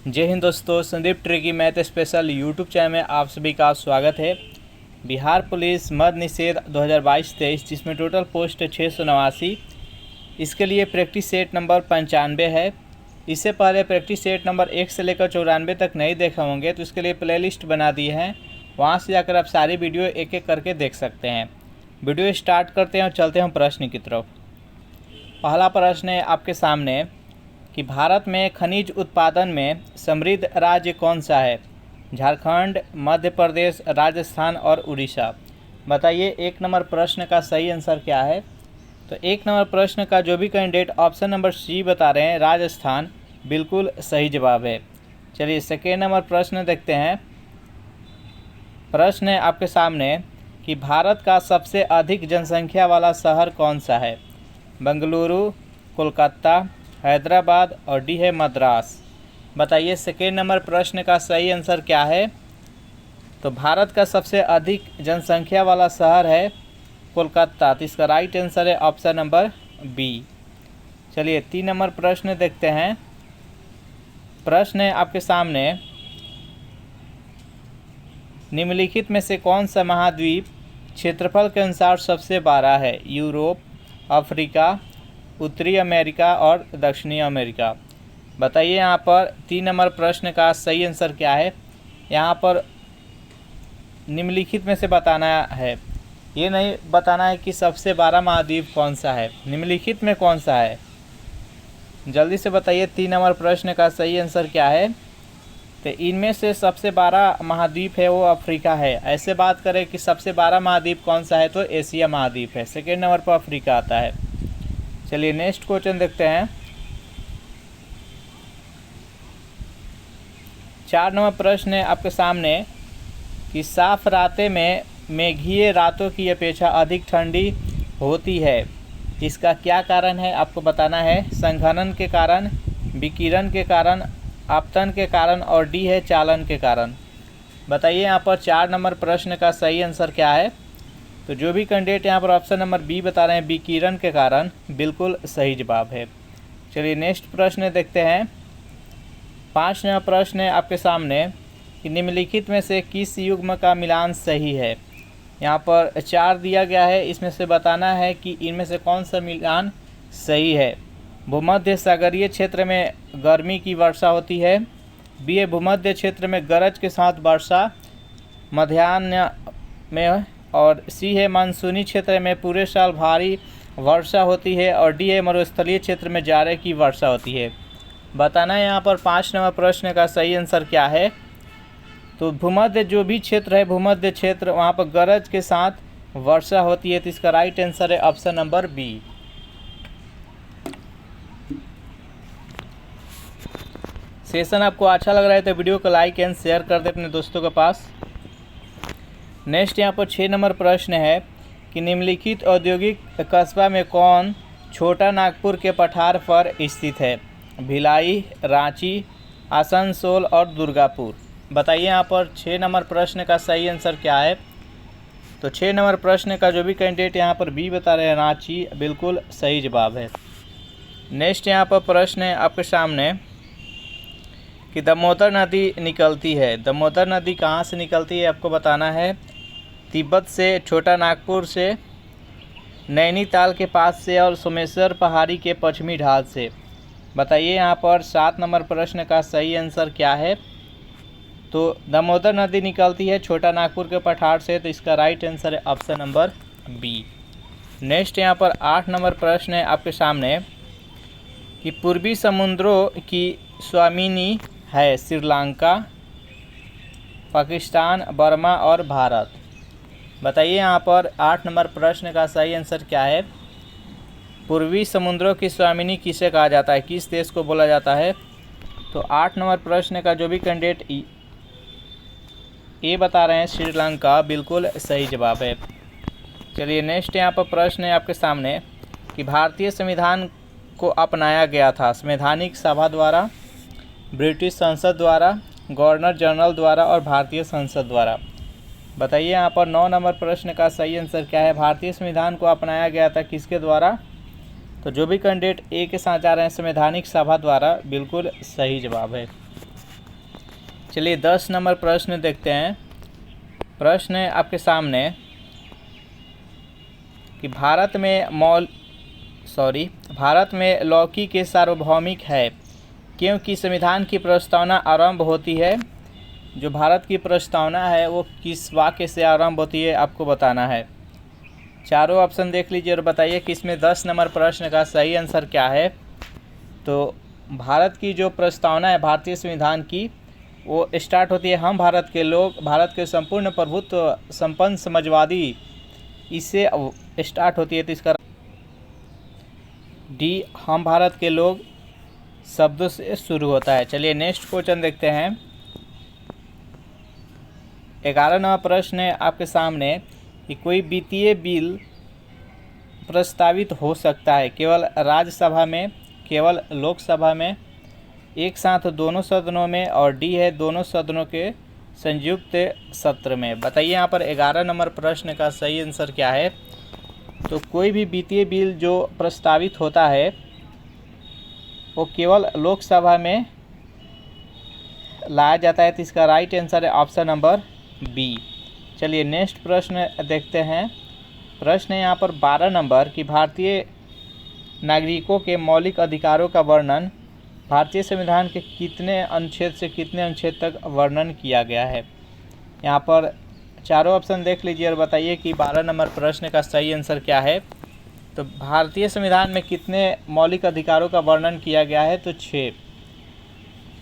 जय हिंद दोस्तों, Sandeep tricky math special YouTube channel में आप सभी का स्वागत है। बिहार पुलिस मद निषेध 2022-23 जिसमें टोटल पोस्ट 689, इसके लिए प्रैक्टिस सेट नंबर 95 है। इससे पहले प्रैक्टिस सेट नंबर 1 से लेकर 94 तक नहीं देखे होंगे तो इसके लिए प्लेलिस्ट बना दी है, वहाँ से जाकर आप सारी वीडियो एक एक करके देख सकते हैं। वीडियो स्टार्ट करते हैं और चलते हैं प्रश्न की तरफ। पहला प्रश्न है आपके सामने कि भारत में खनिज उत्पादन में समृद्ध राज्य कौन सा है? झारखंड, मध्य प्रदेश, राजस्थान और उड़ीसा। बताइए 1 नंबर प्रश्न का सही आंसर क्या है? तो 1 नंबर प्रश्न का जो भी कैंडिडेट ऑप्शन नंबर सी बता रहे हैं राजस्थान, बिल्कुल सही जवाब है। चलिए सेकेंड नंबर प्रश्न देखते हैं। प्रश्न है आपके सामने कि भारत का सबसे अधिक जनसंख्या वाला शहर कौन सा है? बेंगलुरु, कोलकाता, हैदराबाद और डी है मद्रास। बताइए सेकेंड नंबर प्रश्न का सही आंसर क्या है? तो भारत का सबसे अधिक जनसंख्या वाला शहर है कोलकाता, तो इसका राइट आंसर है ऑप्शन नंबर बी। चलिए 3 नंबर प्रश्न देखते हैं। प्रश्न है आपके सामने, निम्नलिखित में से कौन सा महाद्वीप क्षेत्रफल के अनुसार सबसे बड़ा है? यूरोप, अफ्रीका, उत्तरी अमेरिका और दक्षिणी अमेरिका। बताइए यहाँ पर 3 नंबर प्रश्न का सही आंसर क्या है? यहाँ पर निम्नलिखित में से बताना है, ये नहीं बताना है कि सबसे बड़ा महाद्वीप कौन सा है, निम्नलिखित में कौन सा है। जल्दी से बताइए 3 नंबर प्रश्न का सही आंसर क्या है? तो इनमें से सबसे बड़ा महाद्वीप है वो अफ्रीका है। ऐसे बात करें कि सबसे बड़ा महाद्वीप कौन सा है तो एशिया महाद्वीप है। सेकेंड नंबर पर अफ्रीका आता है। चलिए नेक्स्ट क्वेश्चन देखते हैं। 4 नंबर प्रश्न है आपके सामने कि साफ रातें में मेघीय रातों की अपेक्षा अधिक ठंडी होती है, इसका क्या कारण है? आपको बताना है। संघनन के कारण, विकिरण के कारण, आपतन के कारण और डी है चालन के कारण। बताइए यहाँ पर 4 नंबर प्रश्न का सही आंसर क्या है? तो जो भी कैंडिडेट यहाँ पर ऑप्शन नंबर बी बता रहे हैं विकिरण के कारण, बिल्कुल सही जवाब है। चलिए नेक्स्ट प्रश्न देखते हैं। 5 नंबर प्रश्न है आपके सामने कि निम्नलिखित में से किस युग्म का मिलान सही है? यहाँ पर 4 दिया गया है, इसमें से बताना है कि इनमें से कौन सा मिलान सही है। भूमध्य सागरीय क्षेत्र में गर्मी की वर्षा होती है, बी है भूमध्य क्षेत्र में गरज के साथ वर्षा मध्याह्न में, और सी है मानसूनी क्षेत्र में पूरे साल भारी वर्षा होती है, और डी है मरुस्थलीय क्षेत्र में जाड़े की वर्षा होती है। बताना है यहाँ पर 5 नंबर प्रश्न का सही आंसर क्या है? तो भूमध्य जो भी क्षेत्र है, भूमध्य क्षेत्र, वहाँ पर गरज के साथ वर्षा होती है, तो इसका राइट आंसर है ऑप्शन नंबर बी। सेशन आपको अच्छा लग रहा है तो वीडियो को लाइक एंड शेयर कर दे अपने दोस्तों के पास। नेक्स्ट यहाँ पर 6 नंबर प्रश्न है कि निम्नलिखित औद्योगिक कस्बा में कौन छोटा नागपुर के पठार पर स्थित है? भिलाई, रांची, आसनसोल और दुर्गापुर। बताइए यहाँ पर 6 नंबर प्रश्न का सही आंसर क्या है? तो 6 नंबर प्रश्न का जो भी कैंडिडेट यहाँ पर बी बता रहे हैं रांची, बिल्कुल सही जवाब है। नेक्स्ट यहाँ पर प्रश्न है आपके सामने कि दामोदर नदी निकलती है, दामोदर नदी कहाँ से निकलती है आपको बताना है। तिब्बत से, छोटा नागपुर से, नैनीताल के पास से और सोमेश्वर पहाड़ी के पश्चिमी ढाल से। बताइए यहाँ पर 7 नंबर प्रश्न का सही आंसर क्या है? तो दामोदर नदी निकलती है छोटा नागपुर के पठार से, तो इसका राइट आंसर है ऑप्शन नंबर बी। नेक्स्ट यहाँ पर 8 नंबर प्रश्न है आपके सामने कि पूर्वी समुद्रों की स्वामिनी है श्रीलंका, पाकिस्तान, बर्मा और भारत। बताइए यहाँ पर 8 नंबर प्रश्न का सही आंसर क्या है? पूर्वी समुद्रों की स्वामिनी किसे कहा जाता है, किस देश को बोला जाता है? तो 8 नंबर प्रश्न का जो भी कैंडिडेट ये बता रहे हैं श्रीलंका, बिल्कुल सही जवाब है। चलिए नेक्स्ट यहाँ पर प्रश्न है आपके सामने कि भारतीय संविधान को अपनाया गया था संवैधानिक सभा द्वारा, ब्रिटिश संसद द्वारा, गवर्नर जनरल द्वारा और भारतीय संसद द्वारा। बताइए यहाँ पर 9 नंबर प्रश्न का सही आंसर क्या है? भारतीय संविधान को अपनाया गया था किसके द्वारा? तो जो भी कैंडिडेट ए के साथ जा रहे हैं संवैधानिक सभा द्वारा, बिल्कुल सही जवाब है। चलिए 10 नंबर प्रश्न देखते हैं। प्रश्न है आपके सामने कि भारत में लौकी के सार्वभौमिक है क्योंकि संविधान की प्रस्तावना आरंभ होती है। जो भारत की प्रस्तावना है वो किस वाक्य से आरंभ होती है आपको बताना है। चारों ऑप्शन देख लीजिए और बताइए कि इसमें 10 नंबर प्रश्न का सही आंसर क्या है। तो भारत की जो प्रस्तावना है भारतीय संविधान की, वो स्टार्ट होती है हम भारत के लोग, भारत के संपूर्ण प्रभुत्व संपन्न समाजवादी, इससे स्टार्ट होती है। तो इसका डी हम भारत के लोग शब्दों से शुरू होता है। चलिए नेक्स्ट क्वेश्चन देखते हैं। 11 नंबर प्रश्न है आपके सामने कि कोई वित्तीय बिल प्रस्तावित हो सकता है केवल राज्यसभा में, केवल लोकसभा में, एक साथ दोनों सदनों में, और डी है दोनों सदनों के संयुक्त सत्र में। बताइए यहाँ पर 11 नंबर प्रश्न का सही आंसर क्या है। तो कोई भी वित्तीय बिल जो प्रस्तावित होता है वो केवल लोकसभा में लाया जाता है। तो इसका राइट आंसर है ऑप्शन नंबर बी। चलिए नेक्स्ट प्रश्न देखते हैं। प्रश्न है यहाँ पर 12 नंबर कि भारतीय नागरिकों के मौलिक अधिकारों का वर्णन भारतीय संविधान के कितने अनुच्छेद से कितने अनुच्छेद तक वर्णन किया गया है। यहाँ पर चारों ऑप्शन देख लीजिए और बताइए कि 12 नंबर प्रश्न का सही आंसर क्या है। तो भारतीय संविधान में कितने मौलिक अधिकारों का वर्णन किया गया है। तो 6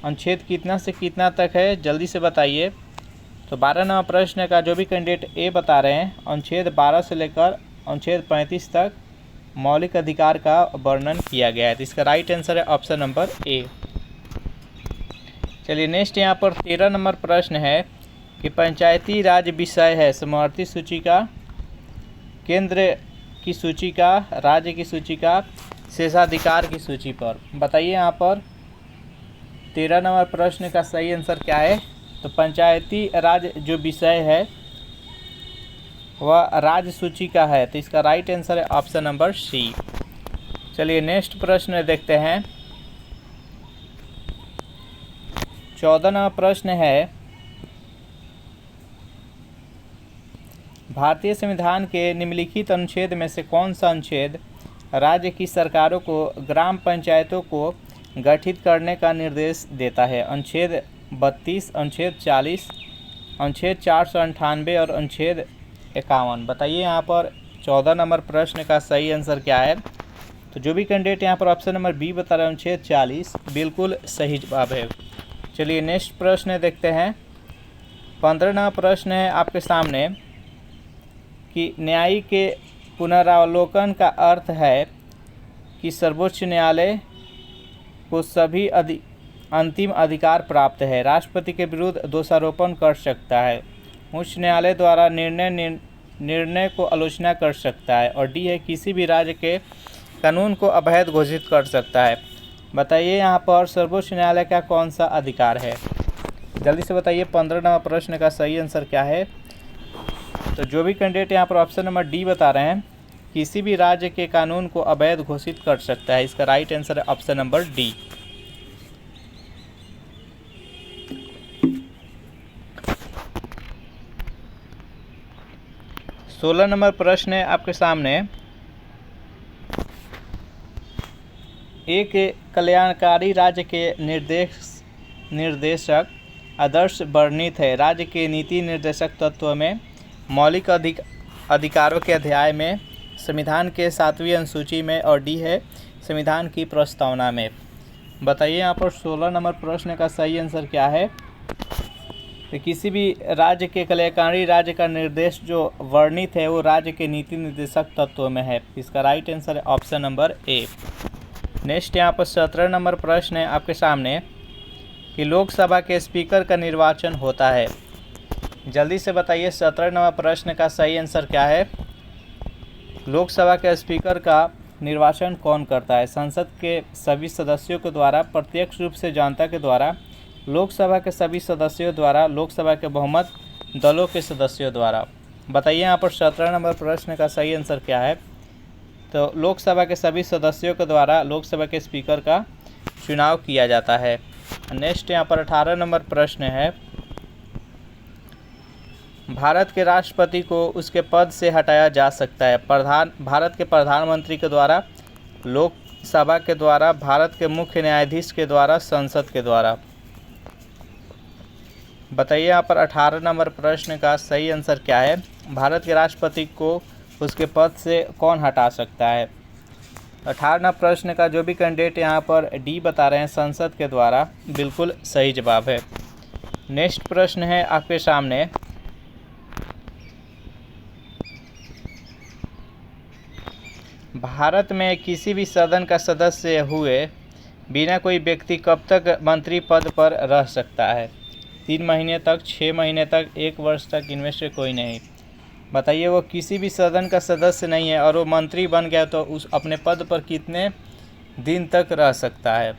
अनुच्छेद कितना से कितना तक है, जल्दी से बताइए। तो 12 नंबर प्रश्न का जो भी कैंडिडेट ए बता रहे हैं, अनुच्छेद 12 से लेकर अनुच्छेद 35 तक मौलिक अधिकार का वर्णन किया गया है। तो इसका राइट आंसर है ऑप्शन नंबर ए। चलिए नेक्स्ट यहाँ पर 13 नंबर प्रश्न है कि पंचायती राज विषय है समवर्ती सूची का, केंद्र की सूची का, राज्य की सूची का, शेषाधिकार की सूची पर। बताइए यहाँ पर 13 नंबर प्रश्न का सही आंसर क्या है। तो पंचायती राज जो विषय है वह राज्य सूची का है। तो इसका राइट आंसर है ऑप्शन नंबर सी। चलिए नेक्स्ट प्रश्न देखते हैं। 14 नंबर प्रश्न है भारतीय संविधान के निम्नलिखित अनुच्छेद में से कौन सा अनुच्छेद राज्य की सरकारों को ग्राम पंचायतों को गठित करने का निर्देश देता है। अनुच्छेद 32, अनुच्छेद 40, अनुच्छेद 498 और अनुच्छेद 51। बताइए यहाँ पर 14 नंबर प्रश्न का सही आंसर क्या है। तो जो भी कैंडिडेट यहाँ पर ऑप्शन नंबर बी बता रहे हैं अनुच्छेद 40 बिल्कुल सही जवाब है। चलिए नेक्स्ट प्रश्न देखते हैं। 15 नंबर प्रश्न है आपके सामने कि न्यायिक के पुनरावलोकन का अर्थ है कि सर्वोच्च न्यायालय को सभी अंतिम अधिकार प्राप्त है, राष्ट्रपति के विरुद्ध दोषारोपण कर सकता है, उच्च न्यायालय द्वारा निर्णय को आलोचना कर सकता है, और डी है किसी भी राज्य के कानून को अवैध घोषित कर सकता है। बताइए यहाँ पर सर्वोच्च न्यायालय का कौन सा अधिकार है, जल्दी से बताइए। 15 नंबर प्रश्न का सही आंसर क्या है। तो जो भी कैंडिडेट यहाँ पर ऑप्शन नंबर डी बता रहे हैं किसी भी राज्य के कानून को अवैध घोषित कर सकता है, इसका राइट आंसर है ऑप्शन नंबर डी। सोलह नंबर प्रश्न है आपके सामने। एक कल्याणकारी राज्य के निर्देशक आदर्श वर्णित है। राज्य के नीति निर्देशक तत्व में मौलिक अधिकारों के अध्याय में, संविधान के 7वीं अनुसूची में, और डी है संविधान की प्रस्तावना में। बताइए यहाँ पर 16 नंबर प्रश्न का सही आंसर क्या है। तो किसी भी राज्य के कल्याणकारी राज्य का निर्देश जो वर्णित है वो राज्य के नीति निर्देशक तत्व में है, इसका राइट आंसर है ऑप्शन नंबर ए। नेक्स्ट यहाँ पर 17 नंबर प्रश्न है आपके सामने कि लोकसभा के स्पीकर का निर्वाचन होता है। जल्दी से बताइए 17 नंबर प्रश्न का सही आंसर क्या है। लोकसभा के स्पीकर का निर्वाचन कौन करता है। संसद के सभी सदस्यों के द्वारा, प्रत्यक्ष रूप से जनता के द्वारा, लोकसभा के सभी सदस्यों द्वारा, लोकसभा के बहुमत दलों के सदस्यों द्वारा। बताइए यहाँ पर 17 नंबर प्रश्न का सही आंसर क्या है। तो लोकसभा के सभी सदस्यों के द्वारा लोकसभा के स्पीकर का चुनाव किया जाता है। नेक्स्ट यहाँ पर 18 नंबर प्रश्न है भारत के राष्ट्रपति को उसके पद से हटाया जा सकता है? भारत के प्रधानमंत्री के द्वारा, लोकसभा के द्वारा, भारत के मुख्य न्यायाधीश के द्वारा, संसद के द्वारा। बताइए यहाँ पर 18 नंबर प्रश्न का सही आंसर क्या है? भारत के राष्ट्रपति को उसके पद से कौन हटा सकता है? 18 प्रश्न का जो भी कैंडिडेट यहाँ पर डी बता रहे हैं, संसद के द्वारा, बिल्कुल सही जवाब है। नेक्स्ट प्रश्न है आपके सामने, भारत में किसी भी सदन का सदस्य हुए बिना कोई व्यक्ति कब तक मंत्री पद पर रह सकता है? 3 महीने तक, 6 महीने तक, 1 वर्ष तक, इनमें से कोई नहीं। बताइए, वो किसी भी सदन का सदस्य नहीं है और वो मंत्री बन गया तो उस अपने पद पर कितने दिन तक रह सकता है?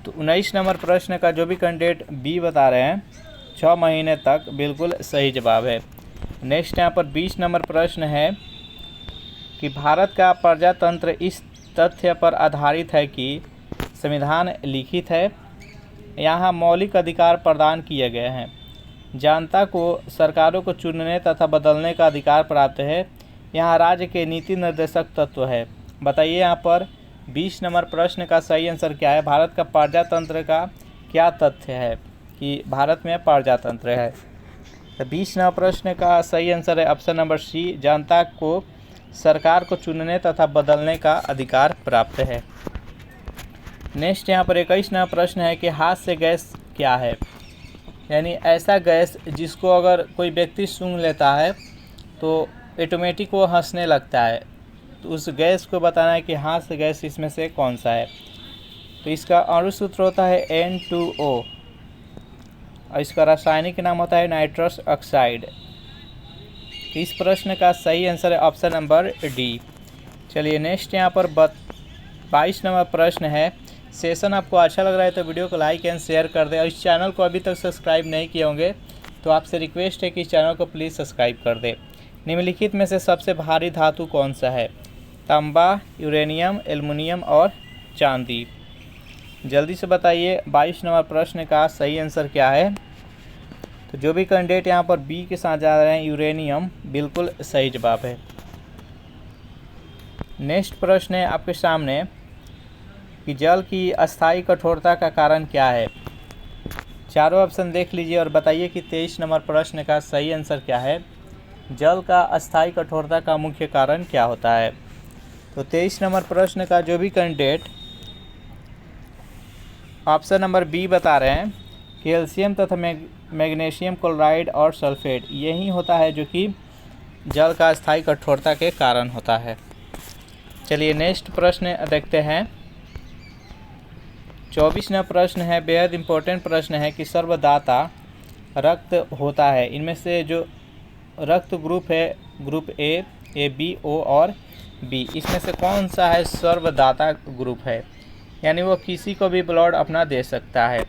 तो 19 नंबर प्रश्न का जो भी कैंडिडेट बी बता रहे हैं, 6 महीने तक, बिल्कुल सही जवाब है। नेक्स्ट यहाँ पर 20 नंबर प्रश्न है कि भारत का प्रजातंत्र इस तथ्य पर आधारित है कि संविधान लिखित है, यहाँ मौलिक अधिकार प्रदान किए गए हैं, जनता को सरकारों को चुनने तथा बदलने का अधिकार प्राप्त है, यहाँ राज्य के नीति निर्देशक तत्व है। बताइए यहाँ पर 20 नंबर प्रश्न का सही आंसर क्या है? भारत का प्रजातंत्र का क्या तथ्य है कि भारत में प्रजातंत्र है? तो 20 नंबर प्रश्न का सही आंसर है ऑप्शन नंबर सी, जनता को सरकार को चुनने तथा बदलने का अधिकार प्राप्त है। नेक्स्ट यहाँ पर 21 नंबर प्रश्न है कि हास्य गैस क्या है? यानी ऐसा गैस जिसको अगर कोई व्यक्ति सूंघ लेता है तो ऑटोमेटिक वो हंसने लगता है, तो उस गैस को बताना है कि हास्य गैस इसमें से कौन सा है। तो इसका अणु सूत्र होता है N2O और इसका रासायनिक नाम होता है नाइट्रस ऑक्साइड। इस प्रश्न का सही आंसर है ऑप्शन नंबर डी। चलिए नेक्स्ट यहाँ पर 22 नंबर प्रश्न है। सेशन आपको अच्छा लग रहा है तो वीडियो को लाइक एंड शेयर कर दें और इस चैनल को अभी तक सब्सक्राइब नहीं किए होंगे तो आपसे रिक्वेस्ट है कि इस चैनल को प्लीज़ सब्सक्राइब कर दें। निम्नलिखित में से सबसे भारी धातु कौन सा है? तांबा, यूरेनियम, एल्युमिनियम और चांदी। जल्दी से बताइए 22 नंबर प्रश्न का सही आंसर क्या है? तो जो भी कैंडिडेट यहाँ पर बी के साथ जा रहे हैं, यूरेनियम, बिल्कुल सही जवाब है। नेक्स्ट प्रश्न है आपके सामने कि जल की अस्थायी कठोरता का कारण क्या है? चारों ऑप्शन देख लीजिए और बताइए कि 23 नंबर प्रश्न का सही आंसर क्या है? जल का अस्थायी कठोरता का मुख्य कारण क्या होता है? तो 23 नंबर प्रश्न का जो भी कैंडिडेट ऑप्शन नंबर बी बता रहे हैं, कैल्शियम तथा मैग्नीशियम क्लोराइड और सल्फेट, यही होता है जो कि जल का अस्थायी कठोरता के कारण होता है। चलिए नेक्स्ट प्रश्न देखते हैं। 24वां प्रश्न है, बेहद इम्पोर्टेंट प्रश्न है कि सर्वदाता रक्त होता है, इनमें से जो रक्त ग्रुप है, ग्रुप ए, बी, ओ और बी, इसमें से कौन सा है सर्वदाता ग्रुप है? यानी वो किसी को भी ब्लड अपना दे सकता है।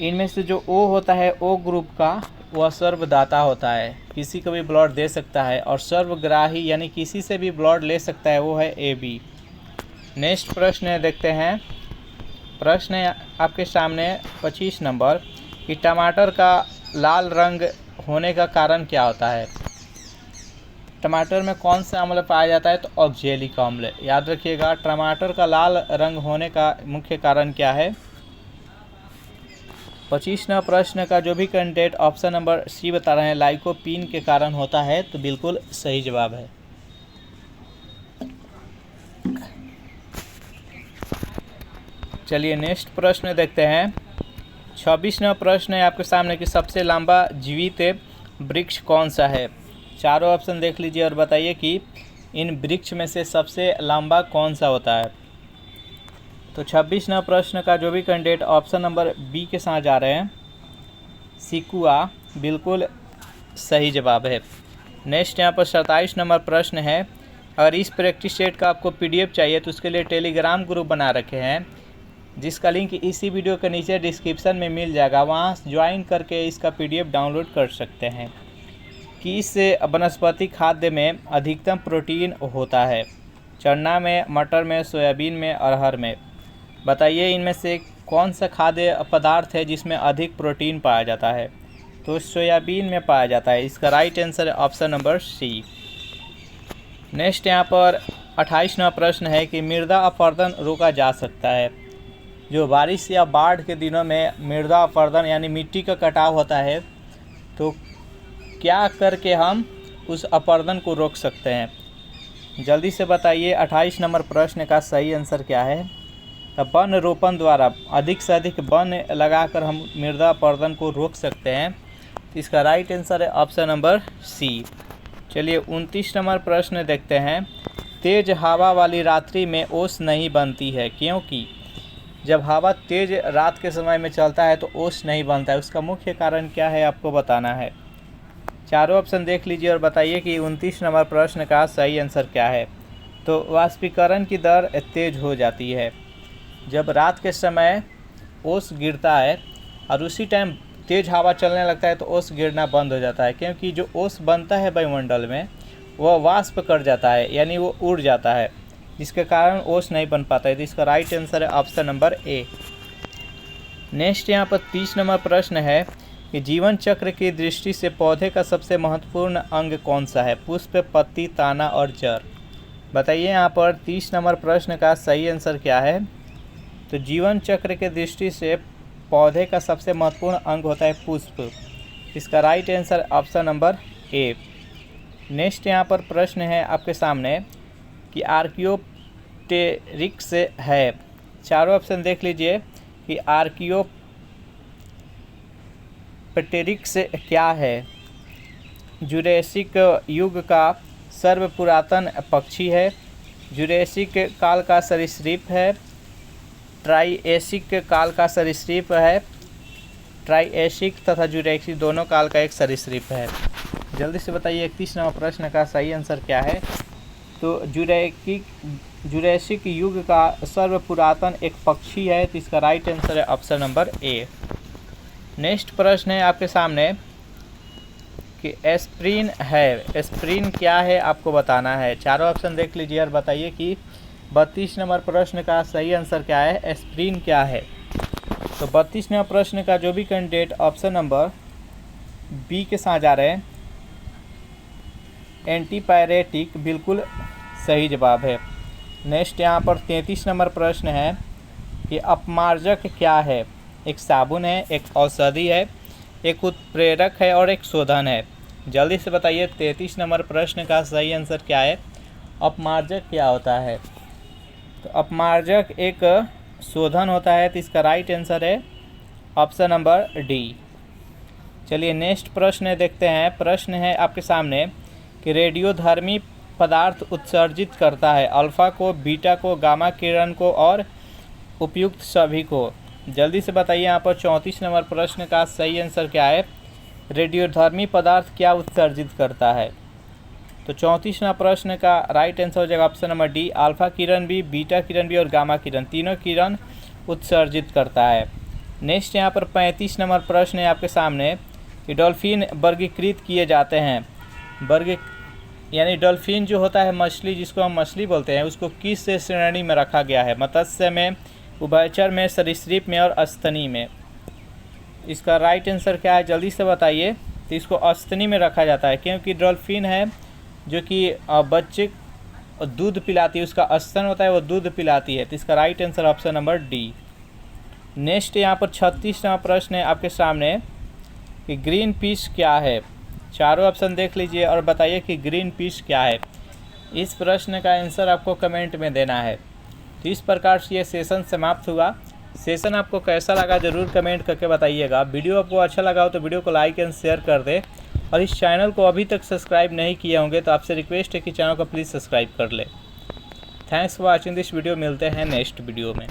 इनमें से जो ओ होता है, ओ ग्रुप का, वह सर्वदाता होता है, किसी को भी ब्लड दे सकता है, और सर्वग्राही यानी किसी से भी ब्लड ले सकता है, वो है ए बी। नेक्स्ट प्रश्न देखते हैं। प्रश्न है आपके सामने 25 नंबर कि टमाटर का लाल रंग होने का कारण क्या होता है? टमाटर में कौन सा अम्ल पाया जाता है? तो ऑक्जेलिक अम्ल। याद रखिएगा, टमाटर का लाल रंग होने का मुख्य कारण क्या है? 25वां प्रश्न का जो भी कैंडिडेट ऑप्शन नंबर सी बता रहे हैं, लाइकोपीन के कारण होता है, तो बिल्कुल सही जवाब है। चलिए नेक्स्ट प्रश्न देखते हैं। 26वां प्रश्न है आपके सामने कि सबसे लंबा जीवित वृक्ष कौन सा है? चारों ऑप्शन देख लीजिए और बताइए कि इन वृक्ष में से सबसे लंबा कौन सा होता है। तो 26वां प्रश्न का जो भी कैंडिडेट ऑप्शन नंबर बी के साथ जा रहे हैं, सिकुआ, बिल्कुल सही जवाब है। नेक्स्ट यहाँ पर 27 नंबर प्रश्न है, अगर इस प्रैक्टिस सेट का आपको PDF चाहिए तो उसके लिए टेलीग्राम ग्रुप बना रखे हैं, जिसका लिंक इसी वीडियो के नीचे डिस्क्रिप्शन में मिल जाएगा, वहाँ ज्वाइन करके इसका PDF डाउनलोड कर सकते हैं। कि इस वनस्पति खाद्य में अधिकतम प्रोटीन होता है? चना में, मटर में, सोयाबीन में, अरहर में। बताइए इनमें से कौन सा खाद्य पदार्थ है जिसमें अधिक प्रोटीन पाया जाता है? तो सोयाबीन में पाया जाता है। इसका राइट आंसर है ऑप्शन नंबर सी। नेक्स्ट यहाँ पर 28वां प्रश्न है कि मृदा अपरदन रोका जा सकता है। जो बारिश या बाढ़ के दिनों में मृदा अपरदन यानी मिट्टी का कटाव होता है, तो क्या करके हम उस अपरदन को रोक सकते हैं? जल्दी से बताइए 28 नंबर प्रश्न का सही आंसर क्या है। तो वन रोपण द्वारा अधिक से अधिक वन लगाकर हम मृदा अपरदन को रोक सकते हैं। तो इसका राइट आंसर है ऑप्शन नंबर सी। चलिए 29 नंबर प्रश्न देखते हैं। तेज हवा वाली रात्रि में ओस नहीं बनती है, क्योंकि जब हवा तेज रात के समय में चलता है तो ओस नहीं बनता है। उसका मुख्य कारण क्या है आपको बताना है। चारों ऑप्शन देख लीजिए और बताइए कि 29 नंबर प्रश्न का सही आंसर क्या है। तो वाष्पीकरण की दर तेज हो जाती है। जब रात के समय ओस गिरता है और उसी टाइम तेज हवा चलने लगता है तो ओस गिरना बंद हो जाता है, क्योंकि जो ओस बनता है वायुमंडल में वह वाष्प कर जाता है, यानी वो उड़ जाता है, जिसके कारण ओस नहीं बन पाता है। तो इसका राइट आंसर है ऑप्शन नंबर ए। नेक्स्ट यहाँ पर 30 नंबर प्रश्न है कि जीवन चक्र की दृष्टि से पौधे का सबसे महत्वपूर्ण अंग कौन सा है? पुष्प, पत्ती, ताना और जड़। बताइए यहाँ पर 30 नंबर प्रश्न का सही आंसर क्या है। तो जीवन चक्र के दृष्टि से पौधे का सबसे महत्वपूर्ण अंग होता है पुष्प। इसका right answer option number A. Next यहाँ पर प्रश्न है आपके सामने कि आर्कियोप्टेरिक्स है। चारों ऑप्शन देख लीजिए कि आर्कियोप्टेरिक्स क्या है। जुरेसिक युग का सर्वपुरातन पक्षी है, जुरेसिक काल का सरीसृप है, ट्राइएसिक काल का सरीसृप है, ट्राइएसिक तथा जुरेसिक दोनों काल का एक सरीसृप है। जल्दी से बताइए 31 नंबर प्रश्न का सही आंसर क्या है। तो जुरेसिक युग का सर्वपुरातन एक पक्षी है। तो इसका राइट आंसर है ऑप्शन नंबर ए। नेक्स्ट प्रश्न है आपके सामने कि एस्प्रिन है। एस्प्रिन क्या है आपको बताना है। चारों ऑप्शन देख लीजिए और बताइए कि 32 नंबर प्रश्न का सही आंसर क्या है, एस्प्रिन क्या है। तो 32 नंबर प्रश्न का जो भी कैंडिडेट ऑप्शन नंबर बी के साथ जा रहे हैं, एंटीपायरेटिक, बिल्कुल सही जवाब है। नेक्स्ट यहाँ पर 33 नंबर प्रश्न है कि अपमार्जक क्या है। एक साबुन है, एक औषधि है, एक उत्प्रेरक है और एक शोधन है। जल्दी से बताइए 33 नंबर प्रश्न का सही आंसर क्या है। अपमार्जक क्या होता है। तो अपमार्जक एक शोधन होता है। तो इसका राइट आंसर है ऑप्शन नंबर डी। चलिए नेक्स्ट प्रश्न देखते हैं। प्रश्न है आपके सामने कि रेडियोधर्मी पदार्थ उत्सर्जित करता है अल्फा को, बीटा को, गामा किरण को और उपयुक्त सभी को। जल्दी से बताइए यहाँ पर 34 नंबर प्रश्न का सही आंसर क्या है। रेडियोधर्मी पदार्थ क्या उत्सर्जित करता है। तो 34 नंबर प्रश्न का राइट आंसर हो जाएगा ऑप्शन नंबर डी। अल्फा किरण भी, बीटा किरण भी और गामा किरण, तीनों किरण उत्सर्जित करता है। नेक्स्ट यहाँ पर 35 नंबर प्रश्न है आपके सामने कि डॉल्फिन वर्गीकृत किए जाते हैं। यानी डॉल्फिन जो होता है मछली, जिसको हम मछली बोलते हैं, उसको किस श्रेणी में रखा गया है। मत्स्य में, उभयचर में, सरीसृप में और स्तनी में। इसका राइट आंसर क्या है जल्दी से बताइए। तो इसको स्तनी में रखा जाता है, क्योंकि डॉल्फिन है जो कि बच्चे दूध पिलाती है, उसका स्तन होता है वो दूध पिलाती है। तो इसका right answer option number D. Next यहाँ पर 36 नंबर प्रश्न है आपके सामने कि ग्रीन पीस क्या है। चारों ऑप्शन देख लीजिए और बताइए कि ग्रीन पीस क्या है। इस प्रश्न का आंसर आपको कमेंट में देना है। तो इस प्रकार से ये सेशन समाप्त हुआ। सेशन आपको कैसा लगा ज़रूर कमेंट करके बताइएगा। वीडियो आपको अच्छा लगा हो तो वीडियो को लाइक एंड शेयर कर दे, और इस चैनल को अभी तक सब्सक्राइब नहीं किए होंगे तो आपसे रिक्वेस्ट है कि चैनल को प्लीज़ सब्सक्राइब कर ले। Thanks for watching this video. मिलते हैं नेक्स्ट वीडियो में।